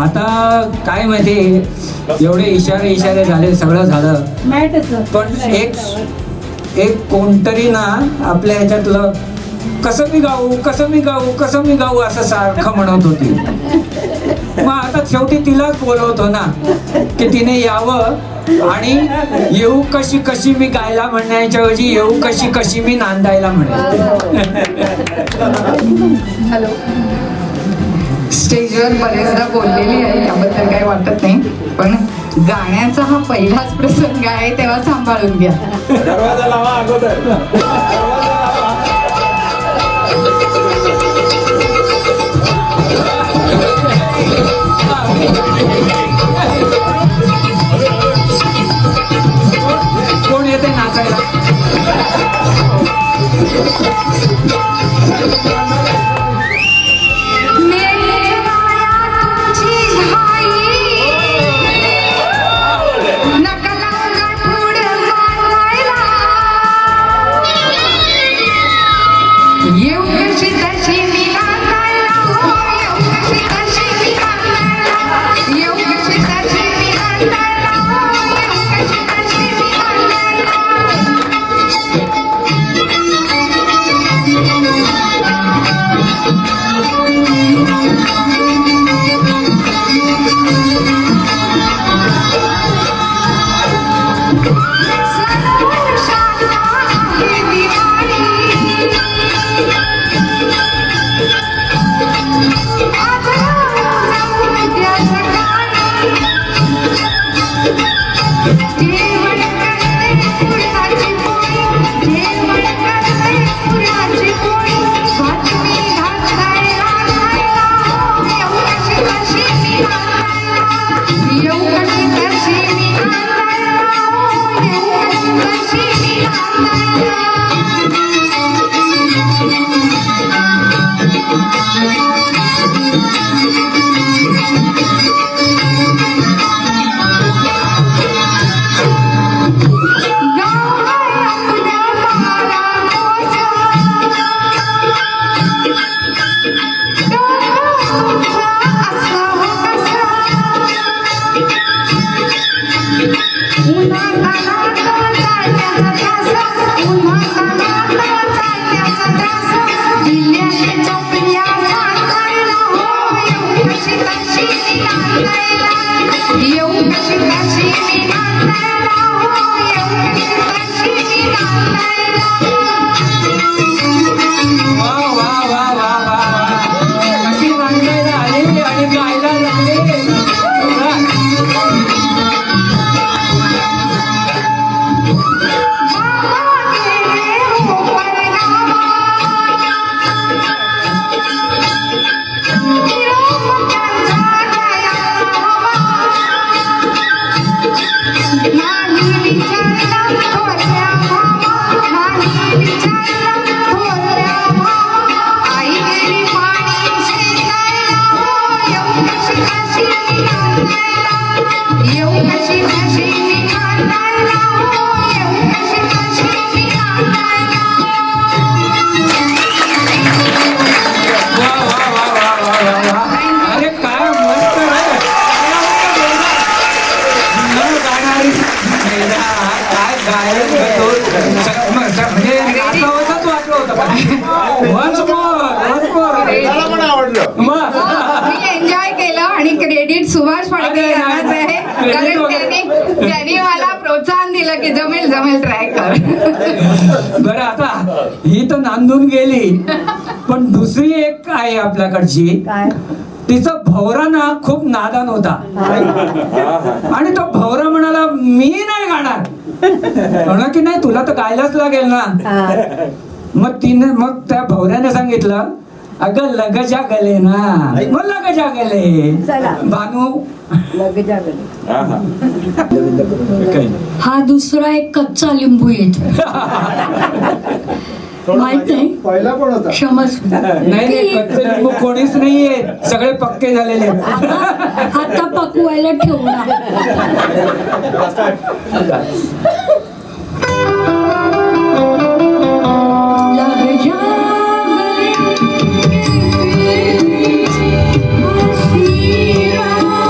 आता काय माहिती, एवढे इशारे झाले, सगळं झालं, पण एक कोणतरी ना आपल्या ह्याच्यातलं कसं मी गाऊ असं सारखं म्हणत होती. मग आता शेवटी तिलाच बोलवतो ना की तिने यावं आणि येऊ कशी मी गायला म्हणण्याच्या ऐवजी येऊ कशी मी नांदायला म्हणेल. हॅलो, स्टेजवर बरेचदा बोललेली आहे, त्याबद्दल काही वाटत नाही, पण गाण्याचा हा पहिलाच प्रसंग आहे तेव्हा सांभाळून घ्या. दरवाजा लावा अगोदर. कोण येते नाचायला? एन्जॉय केलं आणि क्रेडिट सुभाष फडके यांनाच आहे, कारण त्यांनी मला प्रोत्साहन दिलं की जमेल ट्राय कर. बरं, आता ही तर नांदून गेली, पण दुसरी एक आहे आपल्याकडची. तिचा भवरा ना खूप नादान होता आणि तो भवरा म्हणाला मी नाही गाणार. म्हणा की नाही, तुला तर गायलाच लागेल ना. मग त्या भवऱ्याने सांगितलं, अगं लगजा गले ना, मग लगजा गले भानू. हा दुसरा एक कच्चा लिंबू येतो, माहित नाही. पहिला पण होता. क्षमस्व. नाही, कच्चे लिंबू कोणीच नाहीये, सगळे पक्के झालेले. आता पकवायला ठेवणार. श्रीराम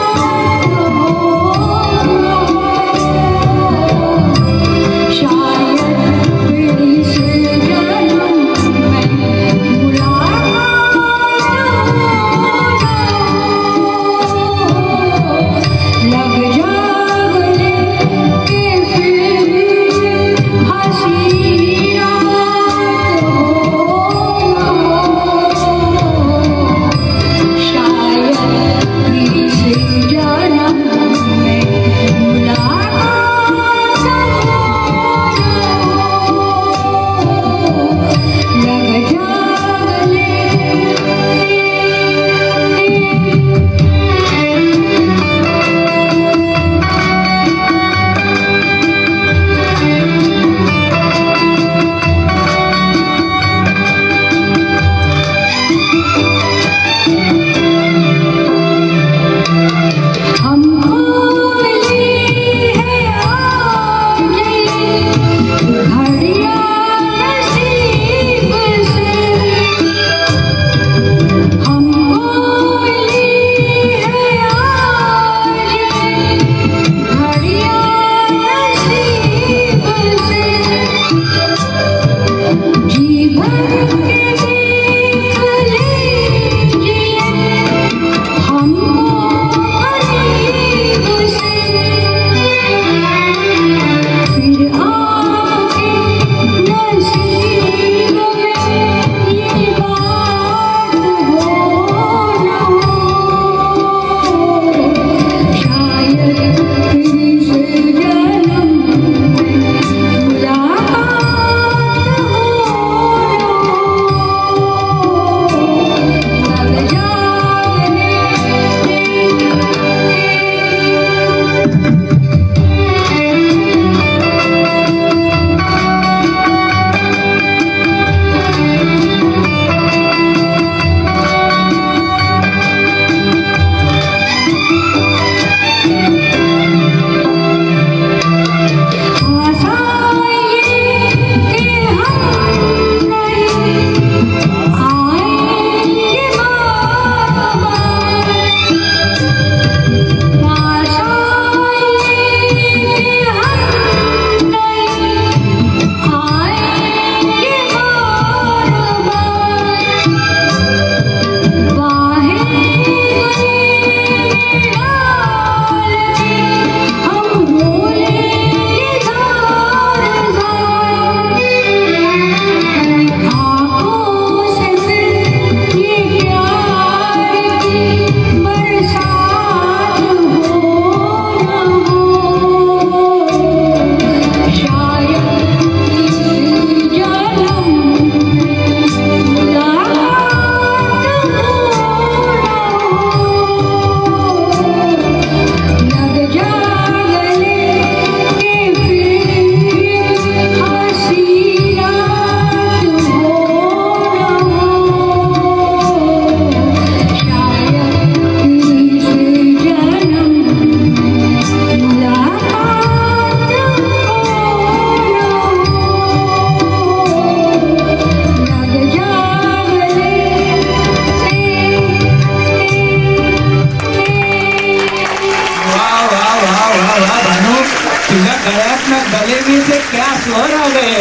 गळ्यात ना गले में से क्या स्वर आ गए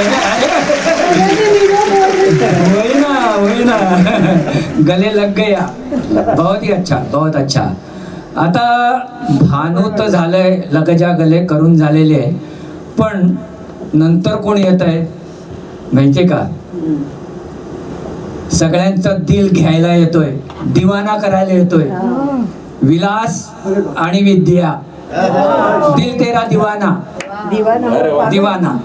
वही ना गले लग गया. बहुत ही अच्छा, बहुत अच्छा. आता भानू तर झालंय, लगजा गले करून झालेले, पण नंतर कोण येत आहे माहितीये का? सगळ्यांचं दिल घ्यायला येतोय, दिवाना करायला येतोय. विलास आणि विद्या, दिल तेरा दिवाना. दिवाना.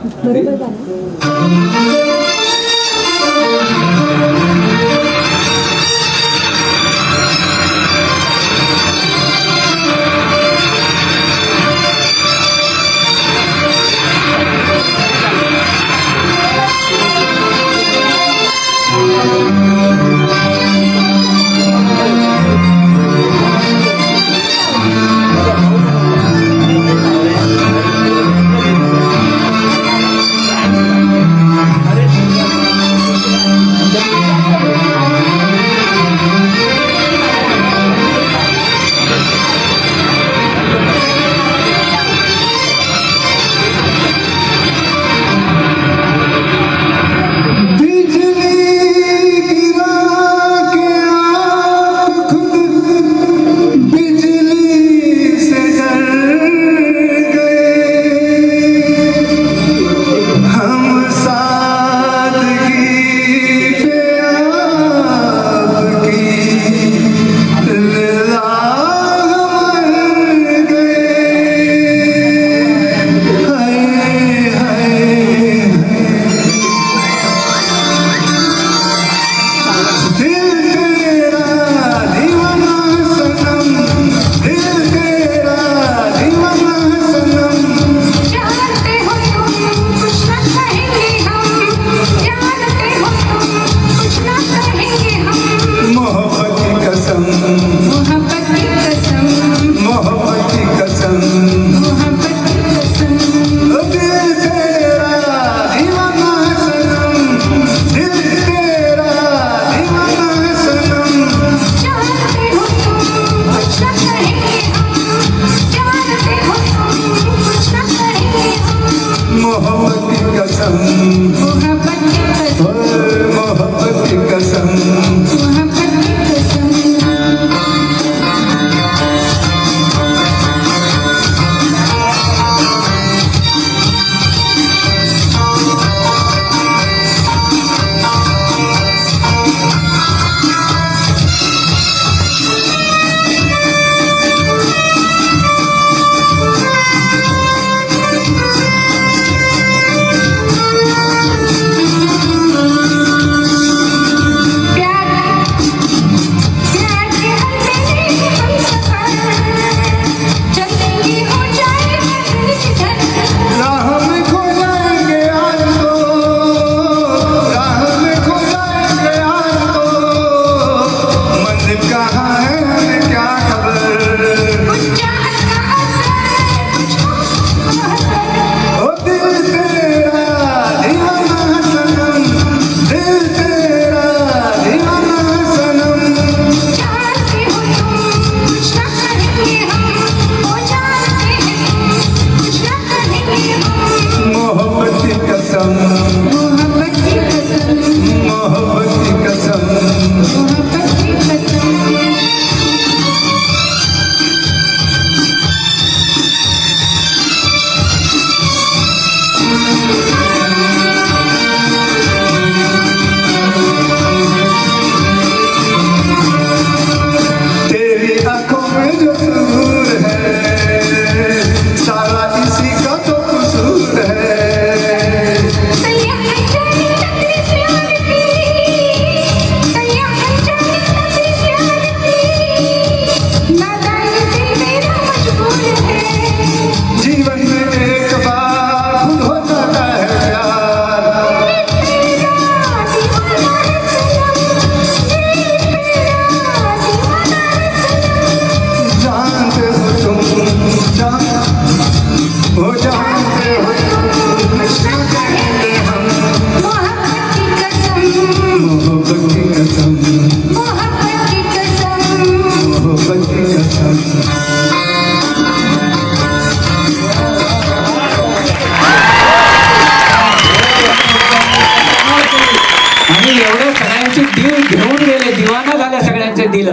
ते दिलं.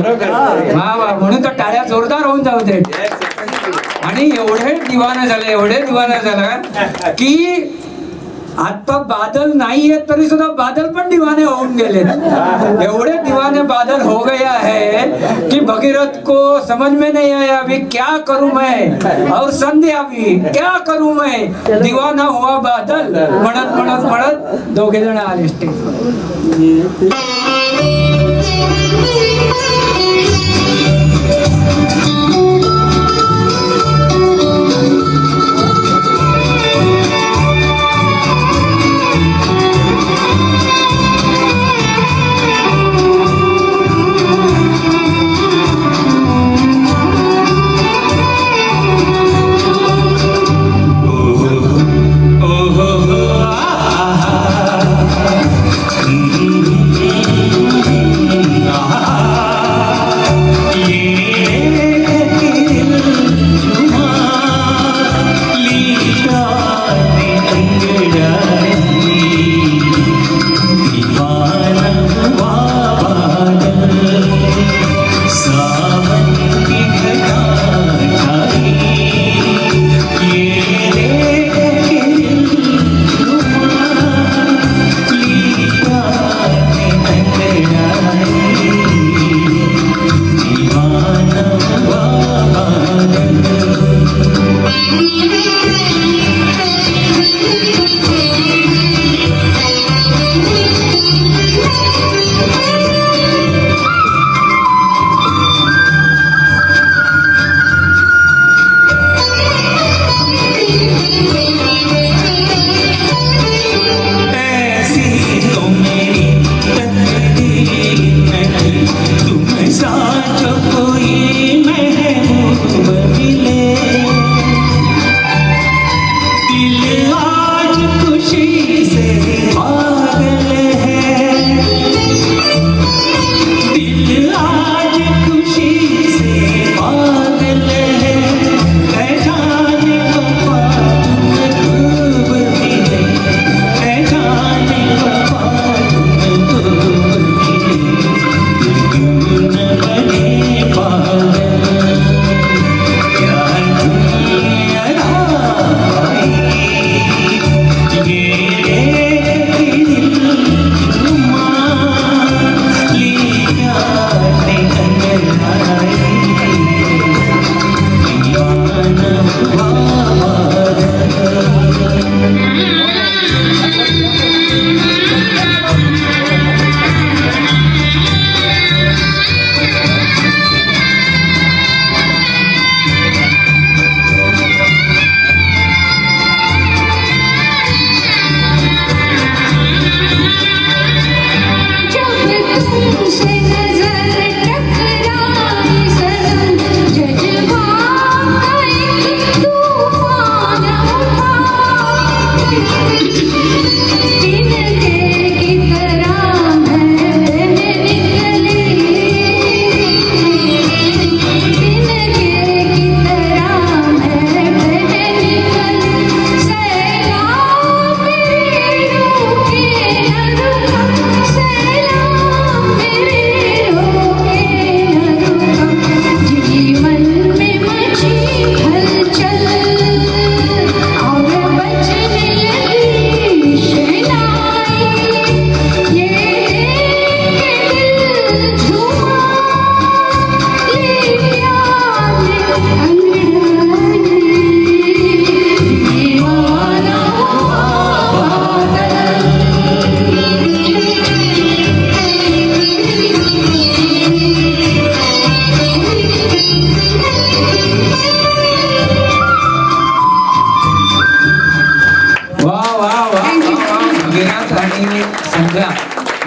वा वा, म्हणून तर टाळ्या जोरदार होऊन जाऊ दे. आणि एवढे दिवाना झालं की आता बादल नाहीये तरी सुद्धा बादल पण दिवाने होऊन गेले. एवढे दिवाने बादल हो गया है कि भगीरथ को समझ में नहीं आया अभी क्या करूं मैं, और संध्या भी क्या करूं मैं, दीवाना हुआ बादल म्हणत म्हणत म्हणत दोघे जण आले स्टेजवर.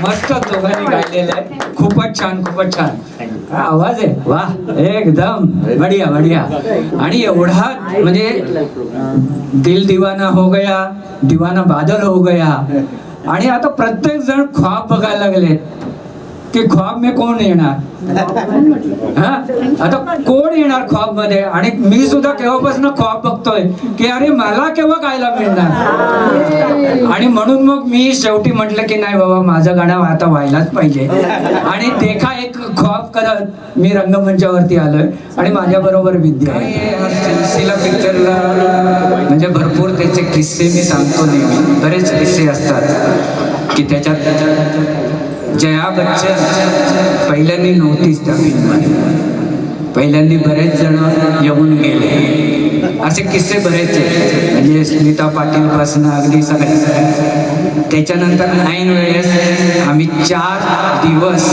मस्त दोघांनी गायलेलं आहे. खूपच छान, खूपच छान. काय आवाज आहे, वा, एकदम बढिया बढिया. आणि एवढा म्हणजे दिल दिवाना हो गया, दिवाना बादल हो गया. आणि आता प्रत्येक जण ख्वाब बघायला लागले की ख्वाब में कोण येणार. हा आता कोण येणार ख्वाब मध्ये. आणि मी सुद्धा केव्हापासून ख्वाब बघतोय की अरे मला केव्हा गायला मिळणार. आणि म्हणून मग मी शेवटी म्हटलं की नाही बाबा माझं गाणं आता व्हायलाच पाहिजे. आणि देखा एक ख्वाब करत मी रंगमंचावरती आलोय आणि माझ्या बरोबर विद्या आहे. सिलसिला पिक्चरला म्हणजे भरपूर त्याचे किस्से मी सांगतो नेहमी. बरेच किस्से असतात की त्याच्यात जया बच्चन पहिल्यांदी नव्हतीच त्या फिल्ममध्ये. पहिल्यांदी बरेच जण येऊन गेले. असे किस्से बरेच आहेत. म्हणजे स्मिता पाटील पासून अगदी सगळे. त्याच्यानंतर ऐन वेळेस आम्ही 4 दिवस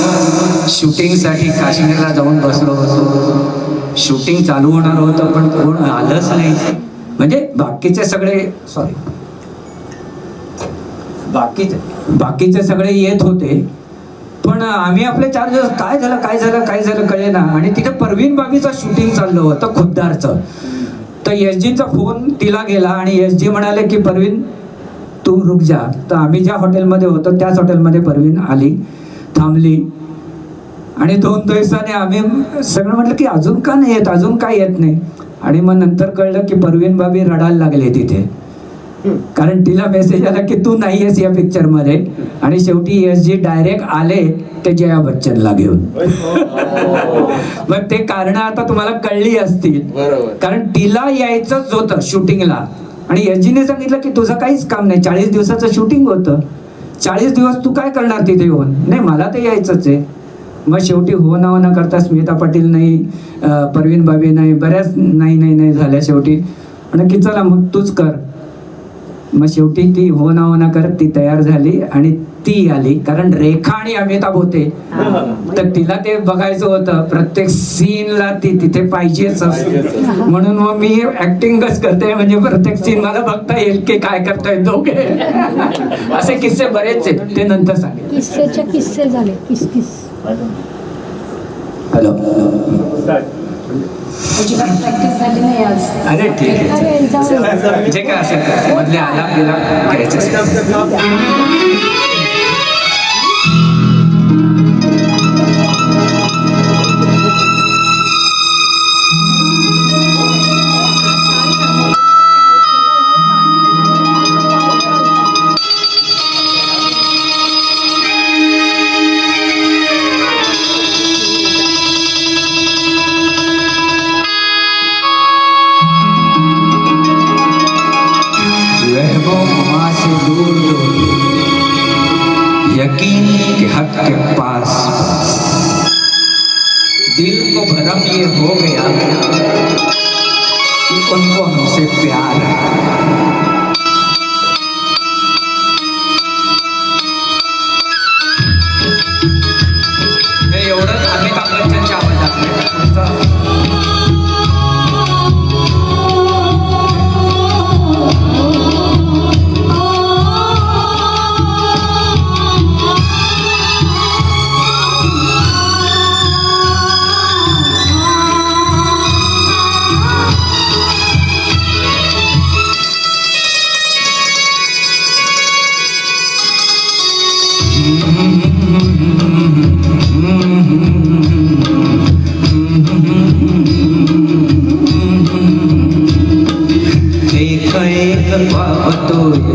शूटिंगसाठी काश्मीरला जाऊन बसलो होतो. शूटिंग चालू होणार होतं पण कोण आलंच नाही. म्हणजे बाकीचे सगळे बाकीचे सगळे येत होते पण आम्ही आपले 4 दिवस काय झालं कळे ना. आणि तिथे परवीन बाबीचं शूटिंग चाललं होतं खुद्दारचं. तर एसजीचा फोन तिला गेला आणि एसजी म्हणाले की परवीन तू रुक जा. तर आम्ही ज्या हॉटेलमध्ये होतो त्याच हॉटेलमध्ये परवीन आली, थांबली. आणि 2 दिवसाने आम्ही सगळं म्हटलं की अजून का नाही येत, अजून काय येत नाही. आणि मग नंतर कळलं की परवीन बाबी रडायला लागले तिथे. कारण तिला मेसेज आला की तू नाही आहेस या पिक्चर मध्ये. आणि शेवटी एसजी डायरेक्ट आले ते जया बच्चनला घेऊन. मग ते कारण आता तुम्हाला कळली असतील. कारण तिला यायचंच होतं शूटिंगला आणि एसजीने सांगितलं की तुझं काहीच काम नाही. 40 दिवसाचं शूटिंग होतं. 40 दिवस तू काय करणार तिथे येऊन. नाही मला ते यायचंच आहे. मग शेवटी हो ना करता स्मिता पाटील नाही, परवीन बाबी नाही, बऱ्याच नाही झाल्या. शेवटी की चला मग तूच कर. मग शेवटी ती हो ना करत ती तयार झाली आणि ती आली. कारण रेखा आणि अमिताभ होते तर तिला ते बघायचं होतं. प्रत्येक सीनला ती तिथे पाहिजेच. म्हणून मग मी ऍक्टिंगच करते म्हणजे प्रत्येक सीन मला बघता येईल की काय करताय दोघे. असे किस्से बरेच आहेत. ते नंतर सांगेल. किस्से झाले. किस हॅलो. प्रॅक्टिस झाली नाही आज. अरे ठीक आहे. जे काय असेल मधले आलाप बिलाप करायचे असेल. यकीन के हद के पास दिल को भरम ये हो गया कि उनको हमसे प्यार है. एवढंच अमिताभ बच्चनच्या आवाजात.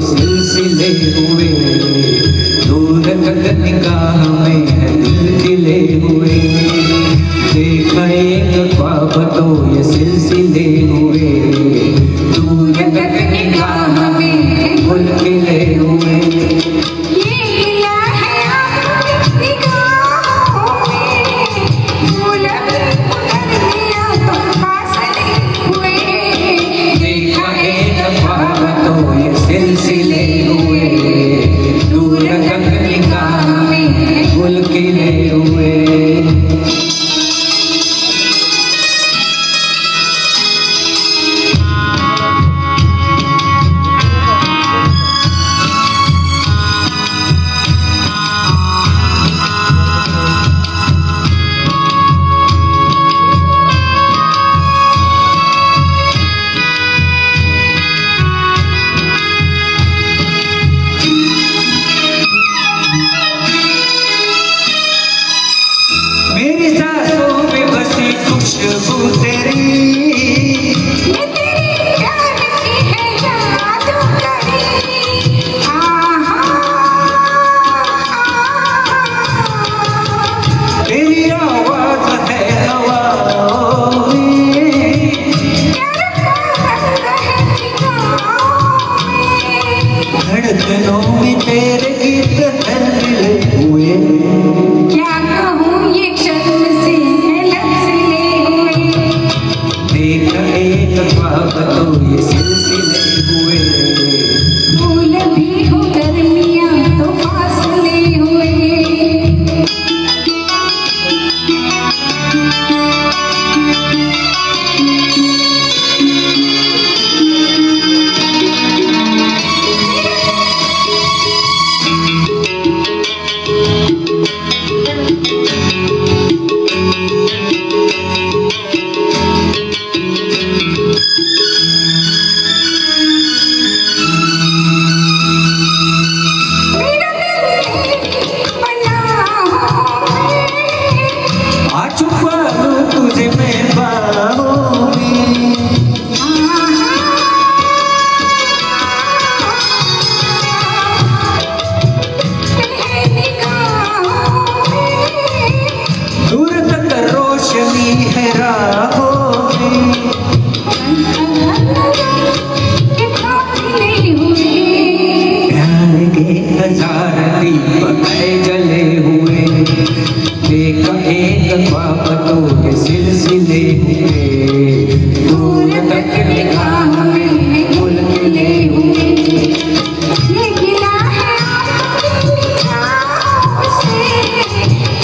सिलसिले हुए दूर तक निगाह में है दिल खिले हुए. देखा एक ख्वाब तो ये सिलसिले हुए दूर तक निगाह में गुल खिले हुए. सिलसिले हुए दूर तक निगाह में गुल खिले हुए. 1000 दीप जले हुए, एक एक ख्वाब तो के सिलसिले हुए, दूर तक निगाह में गुल खिले हुए। ये गिला है आपकी निगाहों से,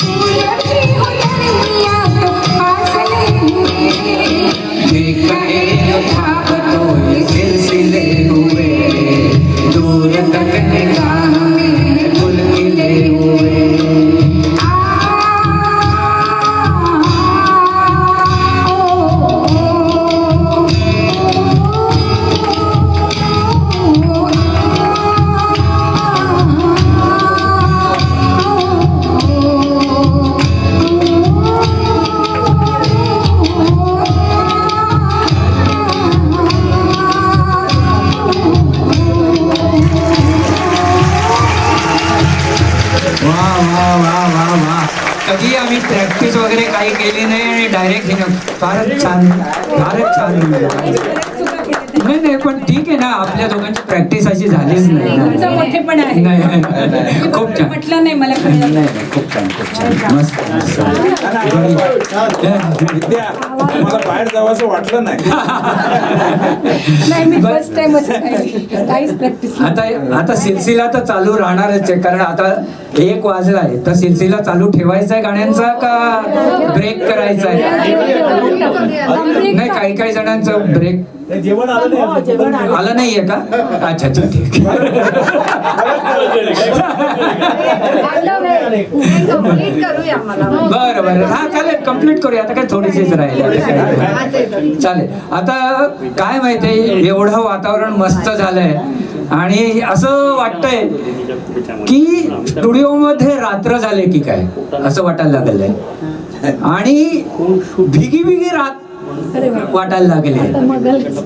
फूलों की उड़नियां तो फासले हुए। एक एक ख्वाब तो के सिलसिले हुए, दूर तक निगाह में गुल खिले हुए। वा वा वा वा वा, कधी आम्ही प्रॅक्टिस वगैरे काही केली नाही आणि डायरेक्ट हे फारच छान, फारच छान. नाही नाही, पण ठीक आहे ना, आपल्या दोघांची प्रॅक्टिस अशी झालीच नाही ना. तुमचं मोठेपण आहे. नाही, नाही, नाही. खूप छान. म्हटलं नाही मला नाही कळलं. नाही, खूप छान, खूप छान, मस्त मस्त. विद्या मला बाहेर जावंसं वाटलं नाही. नाही मी फर्स्ट टाइमच काहीच प्रॅक्टिस आता सिलसिला तर चालू राहणारच आहे, कारण आता 1 वाजलाय, तर सिलसिला चालू ठेवायचा आहे गाण्यांचा का ब्रेक करायचा आहे? नाही, काही काही जणांचं ब्रेक जेवण आलं आलं नाहीये का? अच्छा अच्छा, ठीक आहे. कंप्लीट करूया मला. बरं बरं, हा चालेल, कम्प्लीट करूया. आता काय थोडीशीच राहील. चालेल. आता काय माहितीये, एवढं वातावरण मस्त झालंय आणि असं वाटतंय की स्टुडिओमध्ये रात्र झाले की काय, असं वाटायला लागलंय आणि भिगी भिगी रात वाटायला लागले.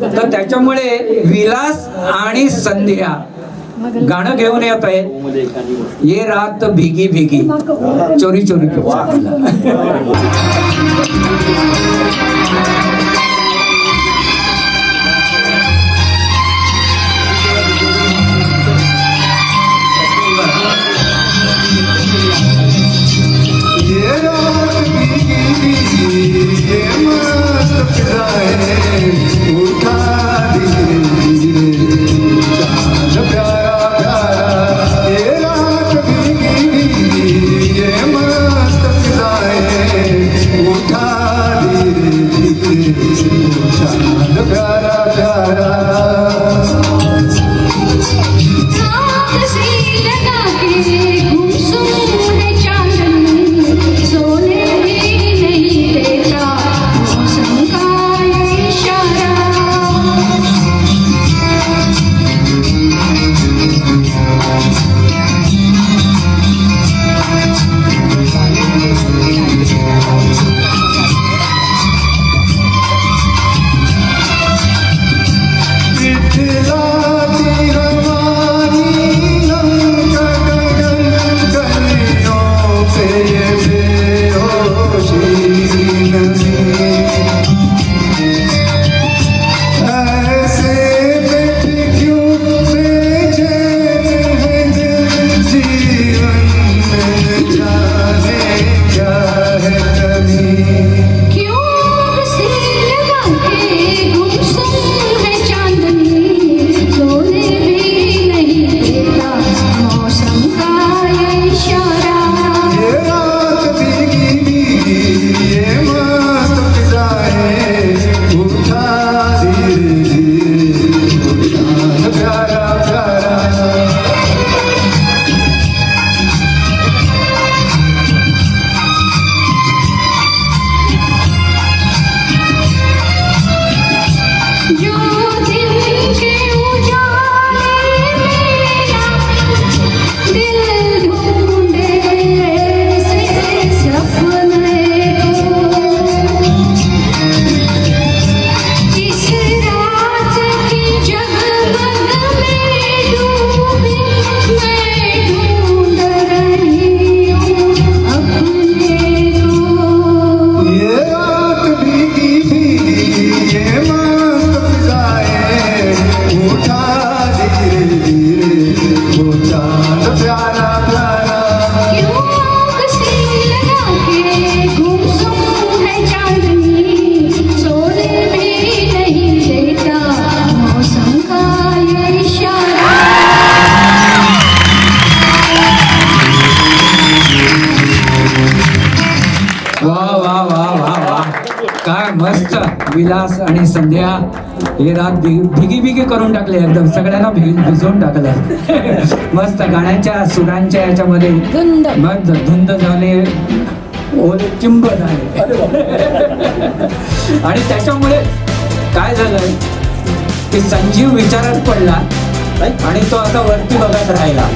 तर त्याच्यामुळे विलास आणि संध्या गाणं घेऊन येत आहे, ये रात भिगी भिगी चोरी चोरी उठा धीरे धीरे विलास आणि संध्या हे राग भिगी भिगी करून टाकले एकदम सगळ्यांना भिजवून टाकलं मस्त गाण्याच्या सुरांच्या याच्यामध्ये धुंद. मग धुंद झाले ओले चिंब झाले आणि त्याच्यामुळे काय झालं की संजीव विचारात पडला आणि तो आता वरती बघत राहिला